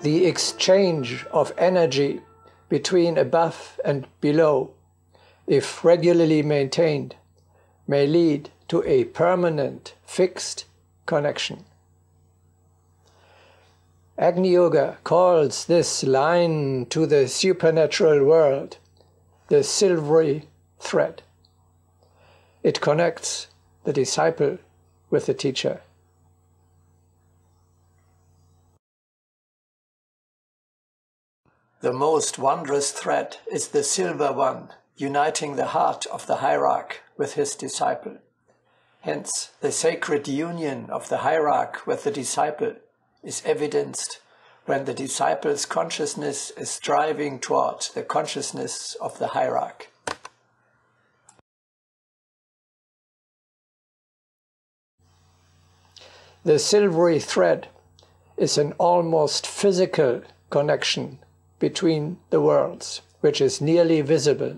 The exchange of energy between above and below, if regularly maintained, may lead to a permanent, fixed connection. Agni Yoga calls this line to the supernatural world the silvery thread. It connects the disciple with the teacher. The most wondrous thread is the silver one, uniting the heart of the hierarch with his disciple. Hence, the sacred union of the hierarch with the disciple is evidenced when the disciple's consciousness is striving toward the consciousness of the hierarch. The silvery thread is an almost physical connection between the worlds, which is nearly visible,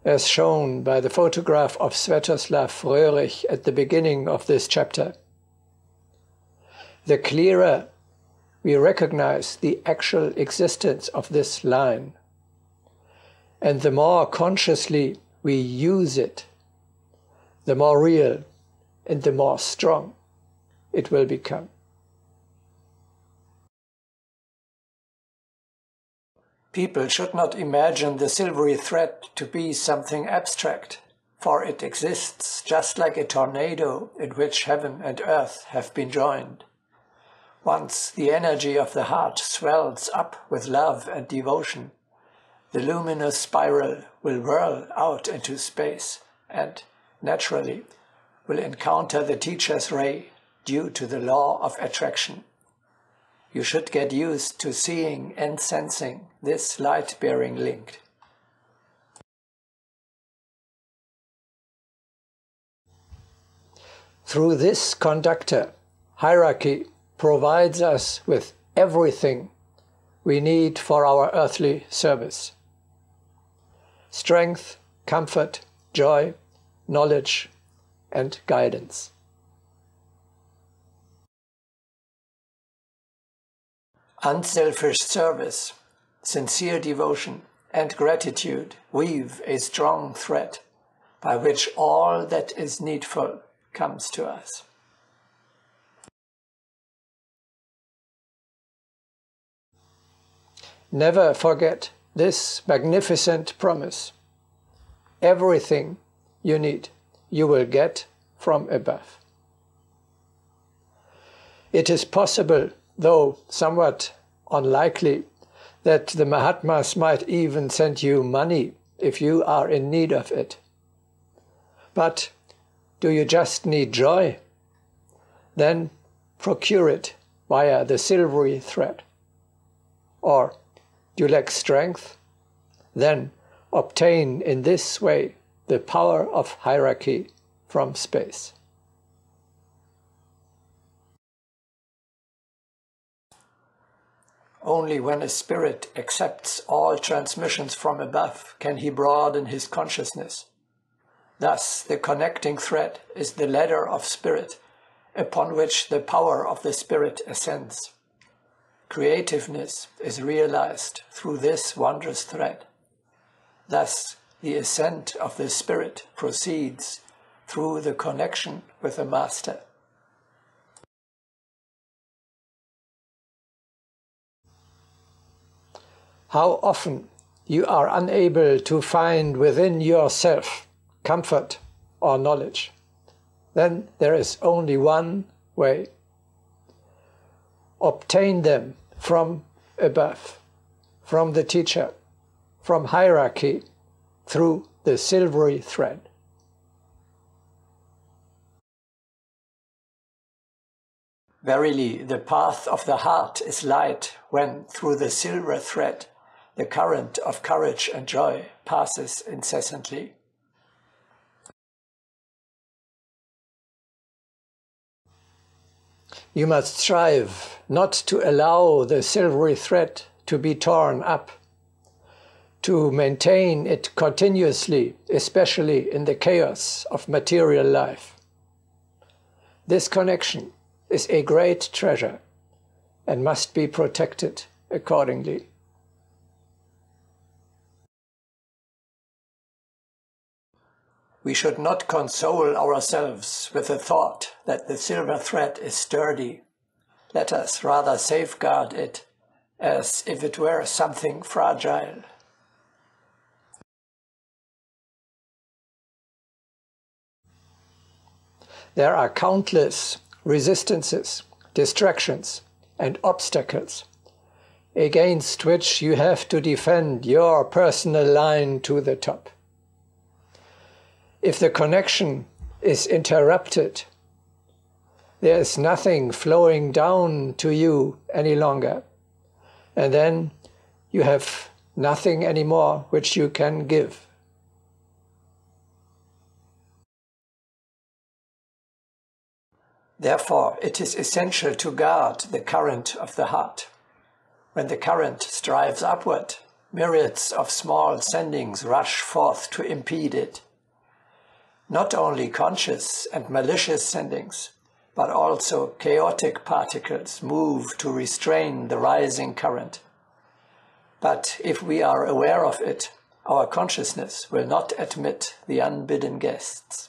as shown by the photograph of Sviatoslav Röhrig at the beginning of this chapter. The clearer we recognize the actual existence of this line, and the more consciously we use it, the more real and the more strong it will become. People should not imagine the silvery thread to be something abstract, for it exists just like a tornado in which heaven and earth have been joined. Once the energy of the heart swells up with love and devotion, the luminous spiral will whirl out into space and, naturally, will encounter the teacher's ray due to the law of attraction. You should get used to seeing and sensing this light-bearing link. Through this conductor, hierarchy provides us with everything we need for our earthly service: strength, comfort, joy, knowledge, and guidance. Unselfish service, sincere devotion, and gratitude weave a strong thread by which all that is needful comes to us. Never forget this magnificent promise. Everything you need, you will get from above. It is possible, though somewhat unlikely, that the Mahatmas might even send you money if you are in need of it. But do you just need joy? Then procure it via the silvery thread. Or do you lack strength? Then obtain in this way the power of hierarchy from space. Only when a spirit accepts all transmissions from above can he broaden his consciousness. Thus, the connecting thread is the ladder of spirit, upon which the power of the spirit ascends. Creativeness is realized through this wondrous thread. Thus, the ascent of the spirit proceeds through the connection with the Master. How often you are unable to find within yourself comfort or knowledge, then there is only one way. Obtain them from above, from the teacher, from hierarchy, through the silvery thread. Verily, the path of the heart is light when, through the silver thread, the current of courage and joy passes incessantly. You must strive not to allow the silvery thread to be torn up, to maintain it continuously, especially in the chaos of material life. This connection is a great treasure, and must be protected accordingly. We should not console ourselves with the thought that the silver thread is sturdy. Let us rather safeguard it as if it were something fragile. There are countless resistances, distractions, and obstacles against which you have to defend your personal line to the top. If the connection is interrupted, there is nothing flowing down to you any longer, and then you have nothing anymore which you can give. Therefore, it is essential to guard the current of the heart. When the current strives upward, myriads of small sendings rush forth to impede it. Not only conscious and malicious sendings, but also chaotic particles move to restrain the rising current. But if we are aware of it, our consciousness will not admit the unbidden guests.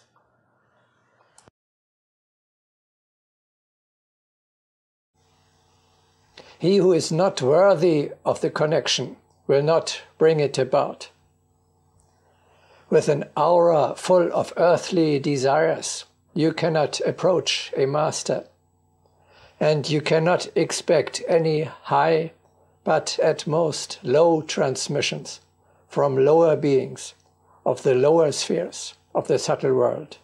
He who is not worthy of the connection will not bring it about. With an aura full of earthly desires, you cannot approach a master, and you cannot expect any high, but at most low transmissions from lower beings of the lower spheres of the subtle world.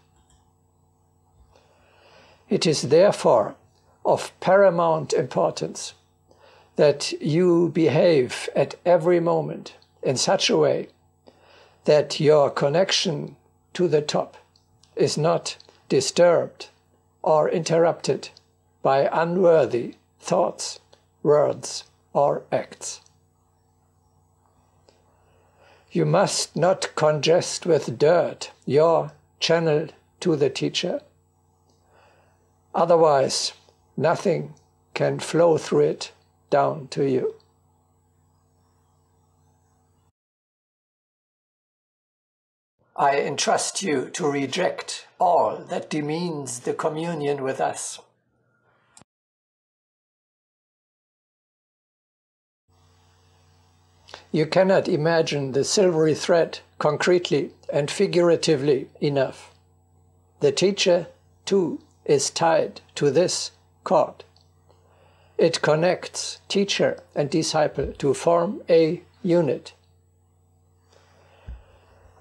It is therefore of paramount importance that you behave at every moment in such a way that your connection to the top is not disturbed or interrupted by unworthy thoughts, words, or acts. You must not congest with dirt your channel to the teacher. Otherwise, nothing can flow through it down to you. I entrust you to reject all that demeans the communion with us. You cannot imagine the silvery thread concretely and figuratively enough. The teacher, too, is tied to this cord. It connects teacher and disciple to form a unit.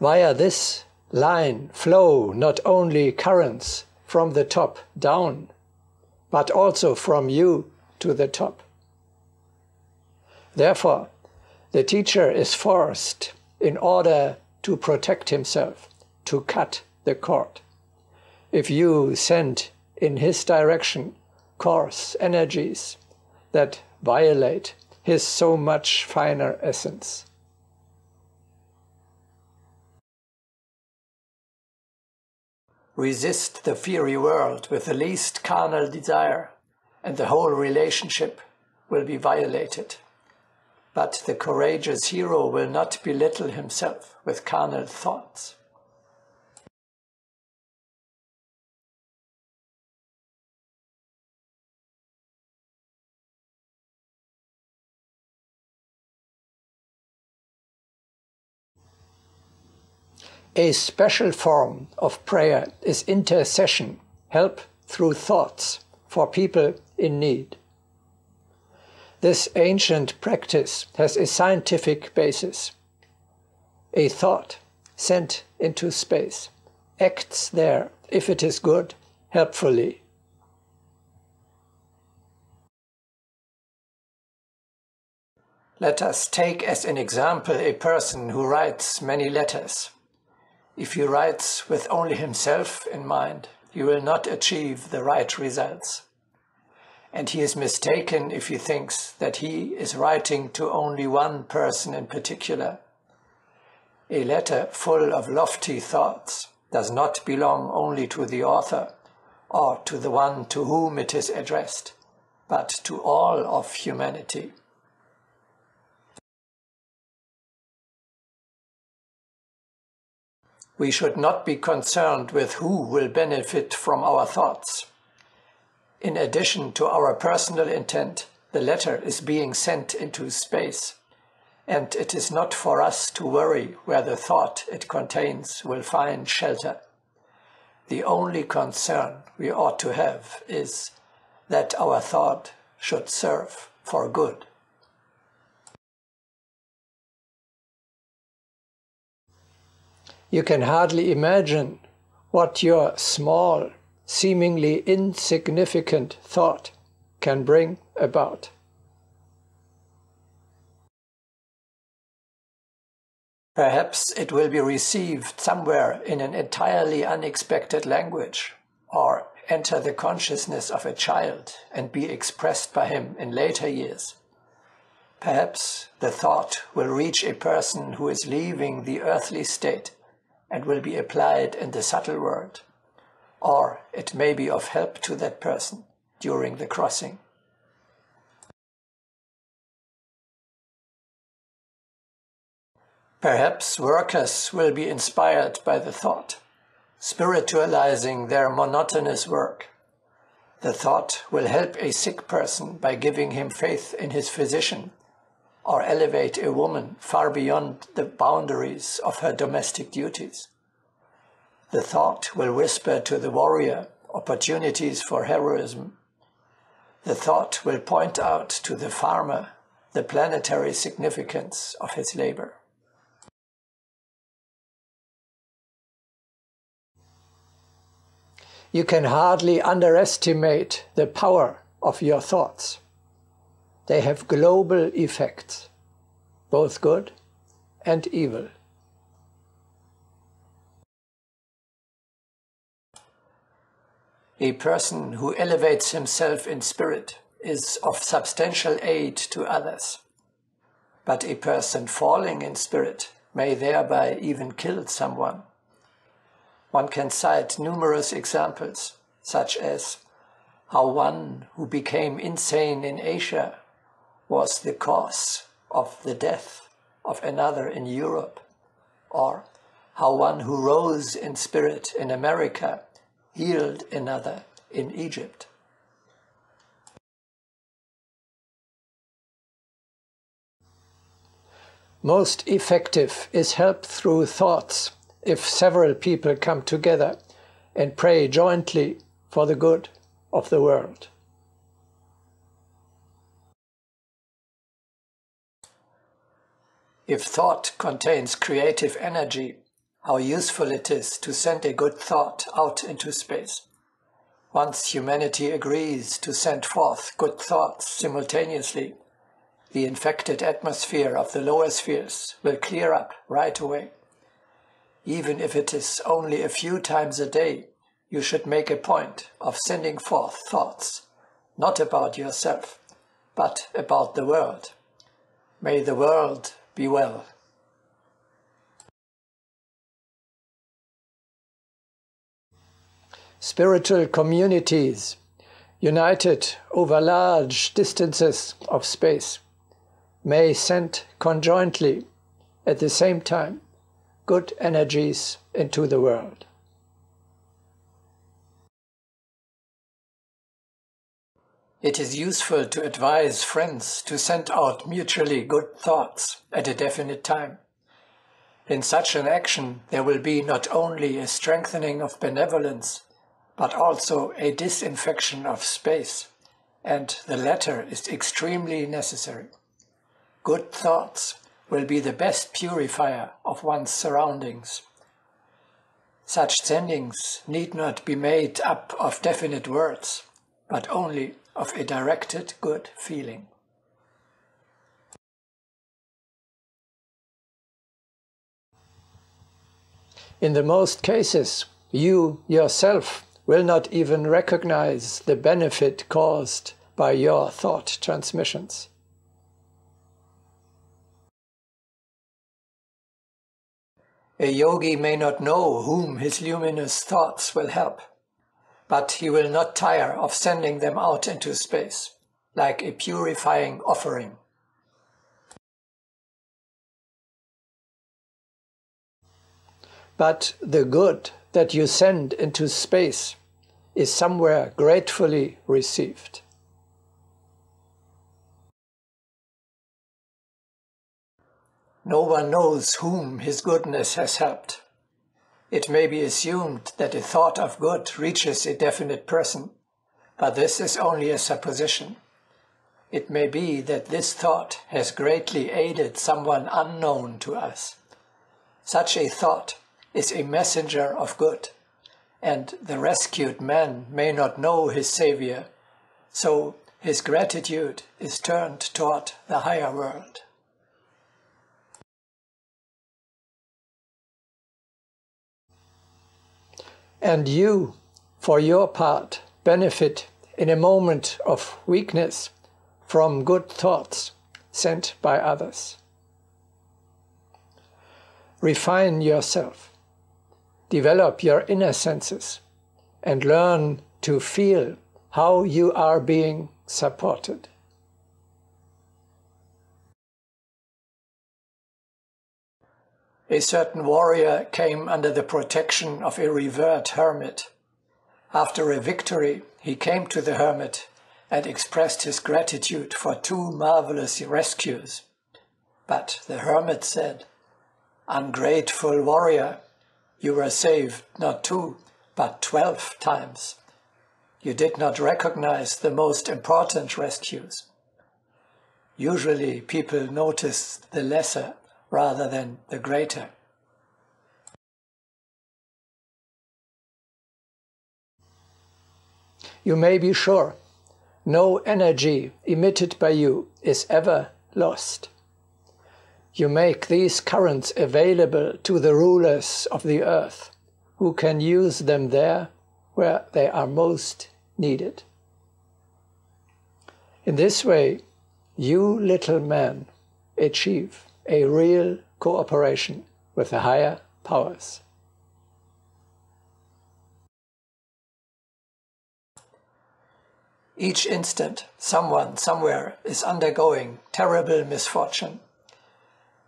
Via this line flow not only currents from the top down, but also from you to the top. Therefore, the teacher is forced, in order to protect himself, to cut the cord. If you send in his direction coarse energies that violate his so much finer essence. Resist the fiery world with the least carnal desire, and the whole relationship will be violated. But the courageous hero will not belittle himself with carnal thoughts. A special form of prayer is intercession, help through thoughts for people in need. This ancient practice has a scientific basis. A thought sent into space acts there, if it is good, helpfully. Let us take as an example a person who writes many letters. If he writes with only himself in mind, he will not achieve the right results. And he is mistaken if he thinks that he is writing to only one person in particular. A letter full of lofty thoughts does not belong only to the author or to the one to whom it is addressed, but to all of humanity. We should not be concerned with who will benefit from our thoughts. In addition to our personal intent, the letter is being sent into space, and it is not for us to worry where the thought it contains will find shelter. The only concern we ought to have is that our thought should serve for good. You can hardly imagine what your small, seemingly insignificant thought can bring about. Perhaps it will be received somewhere in an entirely unexpected language, or enter the consciousness of a child and be expressed by him in later years. Perhaps the thought will reach a person who is leaving the earthly state and will be applied in the subtle world, or it may be of help to that person during the crossing. Perhaps workers will be inspired by the thought, spiritualizing their monotonous work. The thought will help a sick person by giving him faith in his physician, or elevate a woman far beyond the boundaries of her domestic duties. The thought will whisper to the warrior opportunities for heroism. The thought will point out to the farmer the planetary significance of his labor. You can hardly underestimate the power of your thoughts. They have global effects, both good and evil. A person who elevates himself in spirit is of substantial aid to others. But a person falling in spirit may thereby even kill someone. One can cite numerous examples, such as how one who became insane in Asia was the cause of the death of another in Europe, or how one who rose in spirit in America healed another in Egypt. Most effective is help through thoughts if several people come together and pray jointly for the good of the world. If thought contains creative energy, how useful it is to send a good thought out into space. Once humanity agrees to send forth good thoughts simultaneously, the infected atmosphere of the lower spheres will clear up right away. Even if it is only a few times a day, you should make a point of sending forth thoughts, not about yourself, but about the world. May the world be well. Spiritual communities, united over large distances of space, may send conjointly, at the same time, good energies into the world. It is useful to advise friends to send out mutually good thoughts at a definite time. In such an action, there will be not only a strengthening of benevolence, but also a disinfection of space, and the latter is extremely necessary. Good thoughts will be the best purifier of one's surroundings. Such sendings need not be made up of definite words, but only of a directed good feeling. In the most cases, you yourself will not even recognize the benefit caused by your thought transmissions. A yogi may not know whom his luminous thoughts will help, but he will not tire of sending them out into space. like a purifying offering. But the good that you send into space is somewhere gratefully received. No one knows whom his goodness has helped. It may be assumed that a thought of good reaches a definite person, but this is only a supposition. It may be that this thought has greatly aided someone unknown to us. Such a thought is a messenger of good, and the rescued man may not know his Savior, so his gratitude is turned toward the higher world. And you, for your part, benefit in a moment of weakness from good thoughts sent by others. Refine yourself, develop your inner senses, and learn to feel how you are being supported. A certain warrior came under the protection of a revered hermit. After a victory, he came to the hermit and expressed his gratitude for 2 marvelous rescues. But the hermit said, "Ungrateful warrior, you were saved not 2, but 12 times. You did not recognize the most important rescues." Usually people notice the lesser rather than the greater. You may be sure, no energy emitted by you is ever lost. You make these currents available to the rulers of the earth, who can use them there where they are most needed. In this way, you little man achieve a real cooperation with the higher powers. Each instant, someone somewhere is undergoing terrible misfortune.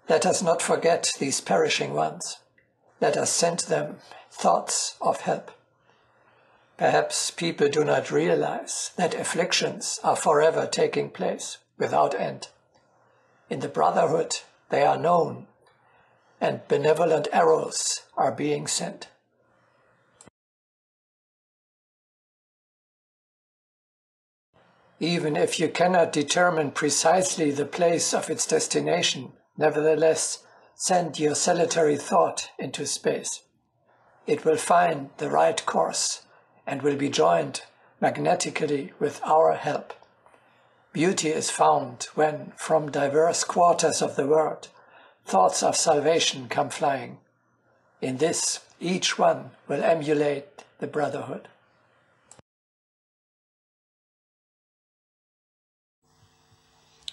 Let us not forget these perishing ones. Let us send them thoughts of help. Perhaps people do not realize that afflictions are forever taking place without end. In the Brotherhood, they are known, and benevolent arrows are being sent. Even if you cannot determine precisely the place of its destination, nevertheless, send your salutary thought into space. It will find the right course and will be joined magnetically with our help. Beauty is found when, from diverse quarters of the world, thoughts of salvation come flying. In this, each one will emulate the Brotherhood.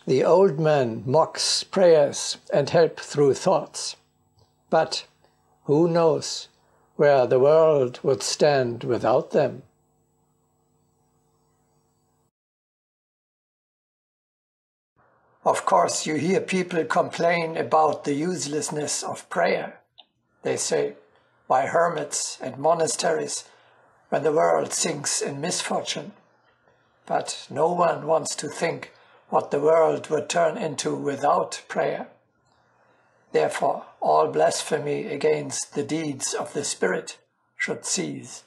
The old man mocks prayers and help through thoughts. But who knows where the world would stand without them? Of course, you hear people complain about the uselessness of prayer. They say, why hermits and monasteries when the world sinks in misfortune? But no one wants to think what the world would turn into without prayer. Therefore, all blasphemy against the deeds of the Spirit should cease.